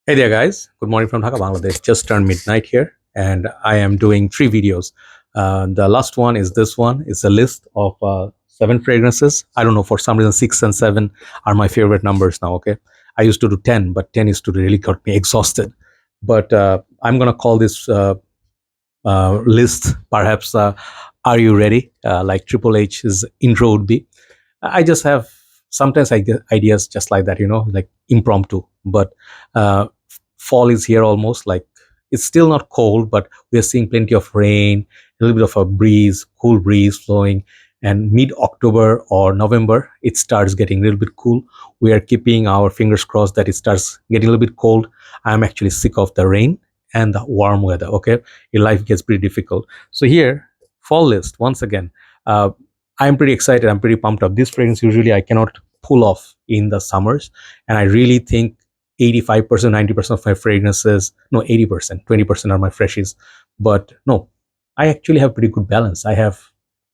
Hey there, guys. Good morning from Dhaka, Bangladesh. Just turned midnight here, and I am doing 3 videos. The last one is this one. It's a list of 7 fragrances. I don't know, for some reason, 6 and 7 are my favorite numbers now. Okay, I used to do 10, but 10 used to really got me exhausted. But I'm gonna call this list perhaps. Are you ready? Like Triple H's intro would be. I just have sometimes I get ideas just like that, like impromptu. But uh, fall is here almost. Like it's still not cold, but we are seeing plenty of rain, a little bit of a breeze, cool breeze flowing. And mid October or November, it starts getting a little bit cool. We are keeping our fingers crossed that it starts getting a little bit cold. I'm actually sick of the rain and the warm weather. Okay, your life gets pretty difficult. So here, fall list once again. Uh, I'm pretty excited. I'm pretty pumped up. This fragrance usually I cannot pull off in the summers, and I really think 85%, 90% of my fragrances, no, 80%, 20% are my freshies. But no, I actually have pretty good balance. I have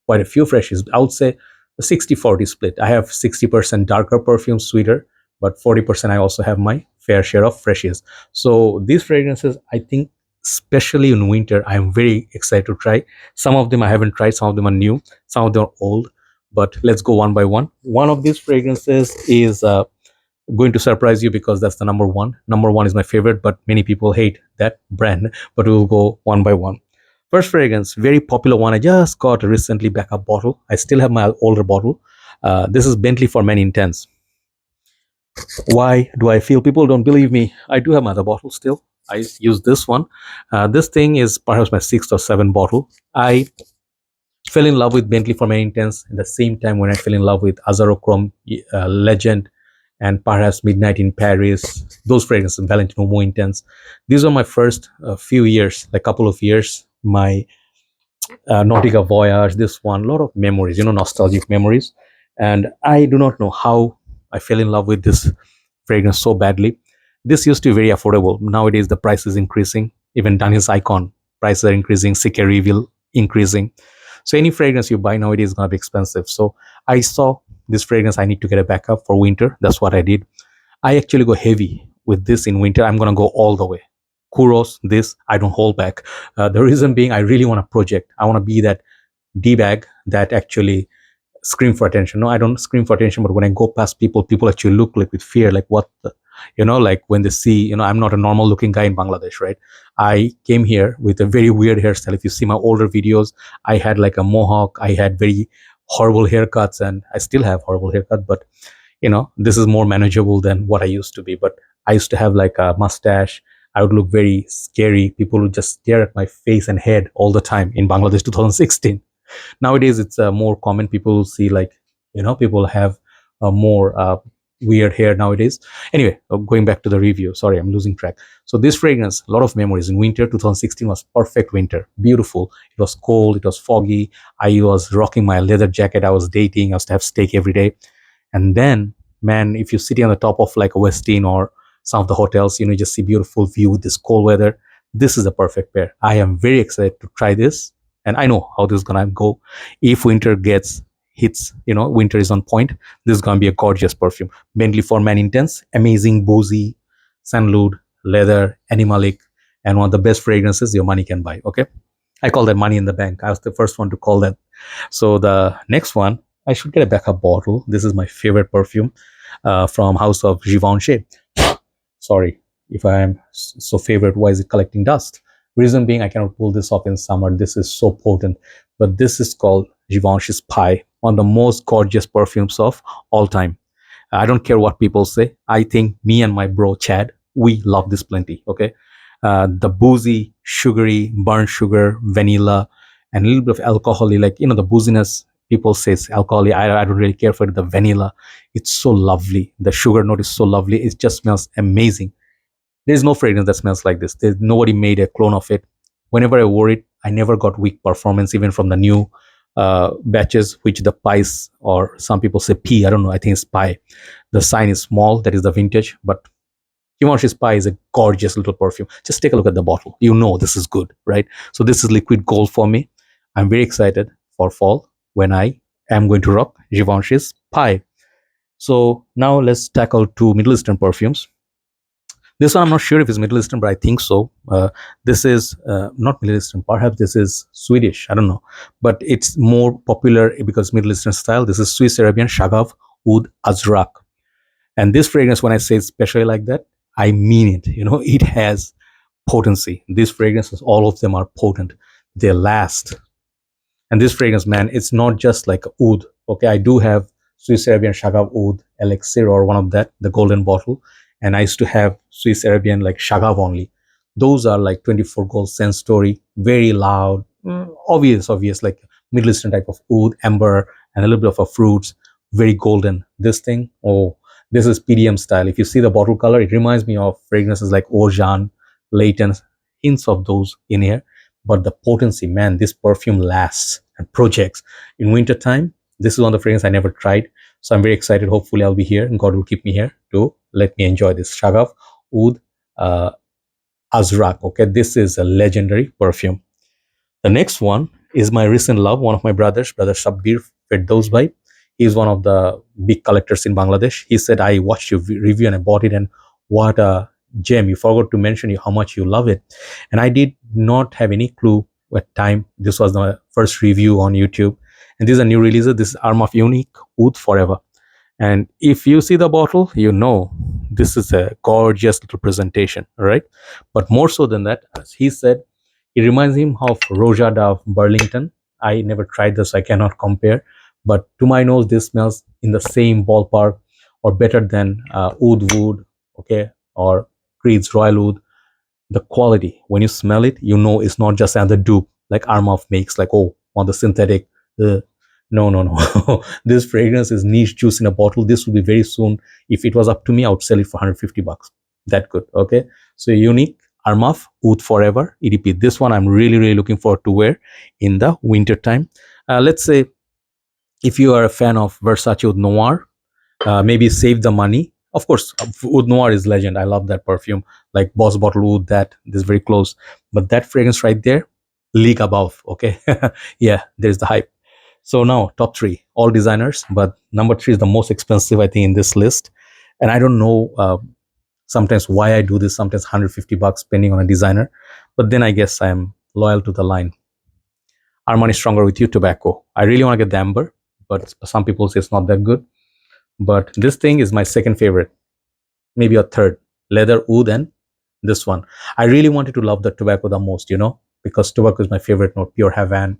quite a few freshies. I would say a 60-40 split. I have 60% darker perfume, sweeter, but 40% I also have my fair share of freshies. So these fragrances, I think, especially in winter, I am very excited to try. Some of them I haven't tried, some of them are new, some of them are old, but let's go one by one. One of these fragrances is going to surprise you because that's the number one. Number one is my favorite, but many people hate that brand. But we'll go one by one. First fragrance, very popular one. I just got a recently backup bottle. I still have my older bottle. This is Bentley For Men Intense. Why do I feel people don't believe me? I do have my other bottle still. I use this one. This thing is perhaps my sixth or seventh bottle. I fell in love with Bentley For Men Intense at the same time when I fell in love with Azraq Legend and perhaps Midnight in Paris. Those fragrances, Valentino more intense. These are my first few years, like couple of years. My Nautica Voyage, this one, a lot of memories, nostalgic memories. And I do not know how I fell in love with this fragrance so badly. This used to be very affordable. Nowadays, the price is increasing. Even Daniel's Icon prices are increasing. Sike Reveal increasing. So any fragrance you buy nowadays is gonna be expensive. So I saw this fragrance. I need to get a backup for winter. That's what I did. I actually go heavy with this in winter. I'm gonna go all the way. Kuros, this I don't hold back. The reason being, I really want to project. I want to be that d bag that actually scream for attention. No, I don't scream for attention, but when I go past people, people actually look like with fear, like what the, like when they see, I'm not a normal looking guy in Bangladesh, right? I came here with a very weird hairstyle. If you see my older videos, I had like a mohawk. I had very horrible haircuts, and I still have horrible haircut, but this is more manageable than what I used to be. But I used to have like a mustache. I would look very scary. People would just stare at my face and head all the time in Bangladesh 2016. Nowadays, it's more common. People see like, people have more weird hair nowadays. Anyway, going back to the review. Sorry, I'm losing track. So this fragrance, a lot of memories. In winter, 2016 was perfect winter. Beautiful. It was cold. It was foggy. I was rocking my leather jacket. I was dating. I used to have steak every day. And then, man, if you're sitting on the top of like a Westin or some of the hotels, you just see beautiful view with this cold weather. This is a perfect pair. I am very excited to try this, and I know how this is gonna go. If winter hits, winter is on point. This is gonna be a gorgeous perfume. Bentley For Men Intense, amazing, boozy, sandalwood, leather, animalic, and one of the best fragrances your money can buy. Okay, I call that money in the bank. I was the first one to call that. So the next one, I should get a backup bottle. This is my favorite perfume from House of Givenchy. Sorry if I am so favorite. Why is it collecting dust? Reason being, I cannot pull this off in summer. This is so potent. But this is called Givenchy's Pie, one of the most gorgeous perfumes of all time. I don't care what people say. I think me and my bro Chad, we love this plenty. Okay, the boozy, sugary, burnt sugar, vanilla, and a little bit of alcohol, like the booziness. People say it's alcoholic. I don't really care for it. The vanilla, it's so lovely. The sugar note is so lovely. It just smells amazing. There's no fragrance that smells like this. There's nobody made a clone of it. Whenever I wore it, I never got weak performance, even from the new batches, which the pies, or some people say P. I don't know. I think it's pie. The sign is small. That is the vintage. But Givenchy's Pie is a gorgeous little perfume. Just take a look at the bottle. This is good, right? So this is liquid gold for me. I'm very excited for fall when I am going to rock Givenchy's Pie. So now let's tackle two Middle Eastern perfumes. This one I'm not sure if it's Middle Eastern, but I think so. This is not Middle Eastern. Perhaps this is Swedish. I don't know, but it's more popular because Middle Eastern style. This is Swiss Arabian Shaghaf Oud Azraq. And this fragrance, when I say especially like that, I mean it. You know, it has potency. These fragrances, all of them are potent. They last. And this fragrance, man, it's not just like oud. Okay, I do have Swiss Arabian Shaghaf Oud Elixir or one of that, the golden bottle. And I used to have Swiss Arabian like Shaghaf only. Those are like 24 gold scent story, very loud, obvious, like Middle Eastern type of oud, amber, and a little bit of a fruits, very golden. This thing, oh, this is PDM style. If you see the bottle color, it reminds me of fragrances like Orjan, Leighton, hints of those in here. But the potency, man, this perfume lasts and projects. In winter time, this is one of the fragrances I never tried. So I'm very excited. Hopefully I'll be here and God will keep me here to let me enjoy this Shaghaf Oud Azraq. Okay, this is a legendary perfume. The next one is my recent love, one of my brothers, Brother Shabbir Firdaus Bhai. He's one of the big collectors in Bangladesh. He said, I watched your review and I bought it, and what a gem. You forgot to mention how much you love it. And I did not have any clue at time. This was my first review on YouTube. And this is a new release. This is Armaf Uniq Oud Forever. And if you see the bottle, you know this is a gorgeous little presentation, right? But more so than that, as he said, it reminds him of Rojada of Burlington. I never tried this, so I cannot compare. But to my nose, this smells in the same ballpark or better than Oud Wood, okay, or Creed's Royal Oud. The quality, when you smell it, you know it's not just another dupe like Armaf makes, like, oh, on the synthetic. No. This fragrance is niche juice in a bottle. This will be very soon. If it was up to me, I would sell it for 150 bucks. That good, okay? So Uniq Armaf Oud Forever EDP. This one I'm really looking forward to wear in the winter time. Let's say if you are a fan of Versace Oud Noir, maybe save the money. Of course, Oud Noir is legend. I love that perfume. Like Boss Bottle Oud, that this is very close. But that fragrance right there, league above. Okay, yeah, there's the hype. So now top three, all designers, but number three is the most expensive, I think, in this list. And I don't know sometimes why I do this. Sometimes 150 bucks spending on a designer, but then I guess I am loyal to the line. Armani Stronger With You Tobacco. I really want to get the amber, but some people say it's not that good. But this thing is my second favorite, maybe a third. Leather Oud and this one. I really wanted to love the tobacco the most, you know, because tobacco is my favorite note, pure Havana.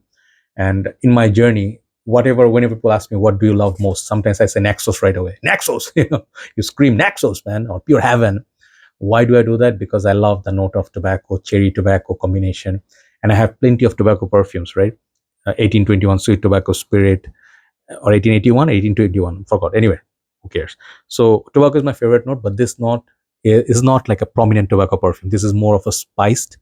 And in my journey, whenever people ask me, what do you love most? Sometimes I say Naxos right away. Naxos, you know, you scream Naxos, man, or pure Havana. Why do I do that? Because I love the note of tobacco, cherry tobacco combination. And I have plenty of tobacco perfumes, right? 1821 Sweet Tobacco Spirit, or 1881, 1821, forgot. Anyway, who cares? So tobacco is my favorite note, but this note is not like a prominent tobacco perfume. This is more of a spiced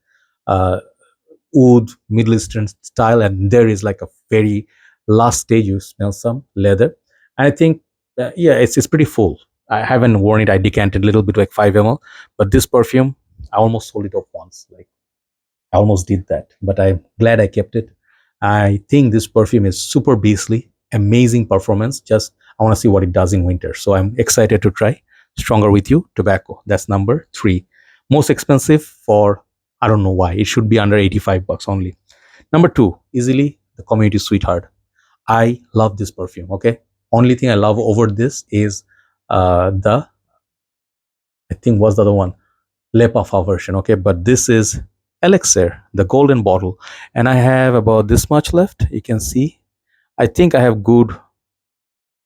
oud Middle Eastern style, and there is like a very last stage you smell some leather. And I think yeah, it's pretty full. I haven't worn it. I decanted a little bit, like 5 ml, but this perfume I almost sold it off once. Like I almost did that, but I'm glad I kept it. I think this perfume is super beastly, amazing performance. Just I want to see what it does in winter. So I'm excited to try Stronger With You Tobacco. That's number three. Most expensive for, I don't know why. It should be under 85 bucks only. Number two, easily the Community Sweetheart. I love this perfume, okay? Only thing I love over this is I think what's the other one? Le Parfum version, okay? But this is Elixir, the golden bottle. And I have about this much left. You can see. I think I have good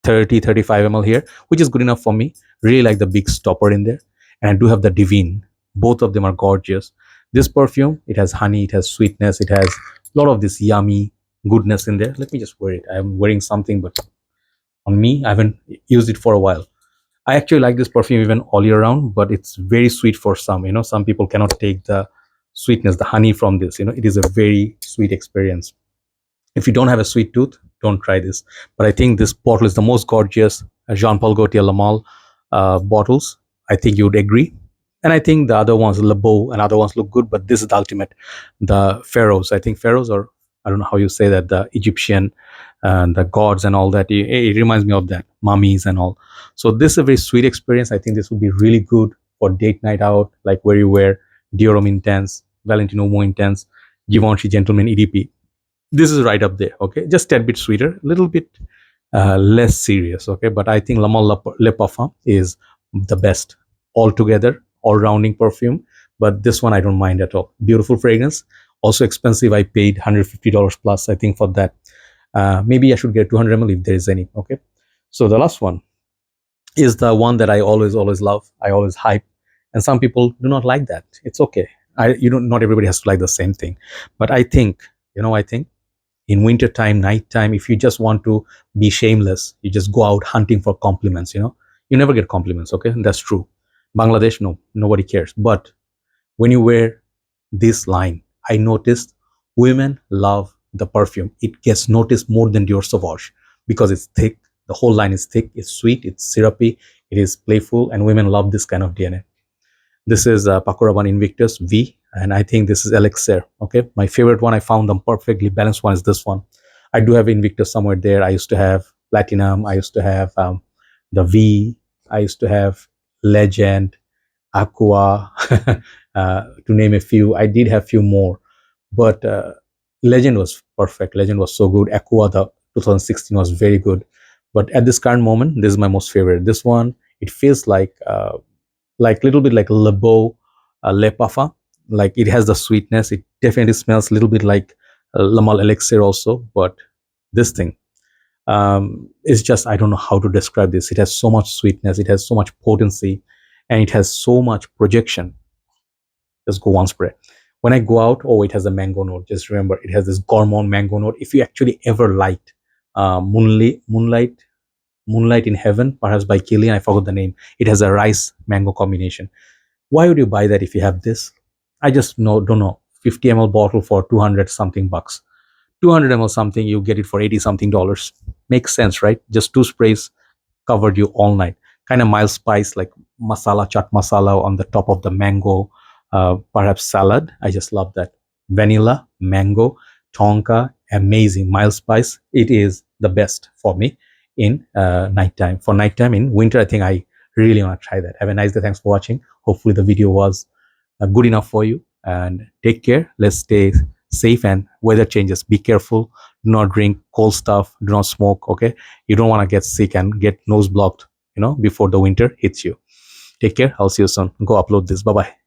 35 ml here, which is good enough for me. Really like the big stopper in there. And I do have the Divine. Both of them are gorgeous. This perfume, it has honey, it has sweetness, it has a lot of this yummy goodness in there. Let me just wear it. I'm wearing something, but on me, I haven't used it for a while. I actually like this perfume even all year round, but it's very sweet for some. You know, some people cannot take the sweetness, the honey from this. You know, it is a very sweet experience. If you don't have a sweet tooth, don't try this. But I think this bottle is the most gorgeous Jean Paul Gaultier Le Male bottles. I think you would agree. And I think the other ones, Le Beau and other ones look good, but this is the ultimate. The pharaohs, I think pharaohs, or I don't know how you say that, the Egyptian and the gods and all that. It reminds me of that, mummies and all. So this is a very sweet experience. I think this would be really good for date night out, like where you wear Dior Intense, Valentino Mo Intense, Givenchy Gentleman EDP. This is right up there. Okay, just a bit sweeter, a little bit less serious. Okay, but I think Le Male Le Parfum is the best altogether, all-rounding perfume. But this one I don't mind at all. Beautiful fragrance, also expensive. I paid $150 plus, I think, for that. Maybe I should get 200 ml if there is any. Okay, so the last one is the one that I always love, I always hype, and some people do not like that. It's okay. You don't, not everybody has to like the same thing, but I think, I think in winter time, night time, if you just want to be shameless, you just go out hunting for compliments. You never get compliments. Okay, and that's true. Bangladesh, no, nobody cares. But when you wear this line, I noticed women love the perfume. It gets noticed more than Dior Sauvage because it's thick. The whole line is thick, it's sweet, it's syrupy, it is playful, and women love this kind of DNA. This is Paco Rabanne Invictus V, and I think this is Elixir. Okay, my favorite one, I found them perfectly balanced one is this one. I do have Invictus somewhere there. I used to have Platinum, I used to have the V, I used to have Legend, Aqua, to name a few. I did have few more, but Legend was perfect. Legend was so good. Aqua, the 2016 was very good. But at this current moment, this is my most favorite. This one, it feels like little bit like Le Beau Le Parfum. Like it has the sweetness. It definitely smells a little bit like Le Male Elixir also. But this thing is just, I don't know how to describe this. It has so much sweetness. It has so much potency, and it has so much projection. Just go one spray. When I go out, oh, it has a mango note. Just remember, it has this gourmand mango note. If you actually ever liked Moonlight in Heaven, perhaps by Killian, I forgot the name. It has a rice mango combination. Why would you buy that if you have this? I just don't know. 50 ml bottle for 200 something bucks. 200 ml something, you get it for 80 something dollars. Makes sense, right? Just 2 sprays covered you all night. Kind of mild spice, like masala, chaat masala on the top of the mango, perhaps salad. I just love that. Vanilla, mango, tonka, amazing. Mild spice. It is the best for me in nighttime. For nighttime in winter, I think I really want to try that. Have a nice day. Thanks for watching. Hopefully the video was good enough for you, and take care. Let's stay safe, and weather changes. Be careful. Do not drink cold stuff. Do not smoke. Okay, you don't want to get sick and get nose blocked, before the winter hits you. Take care. I'll see you soon. Go upload this. Bye bye.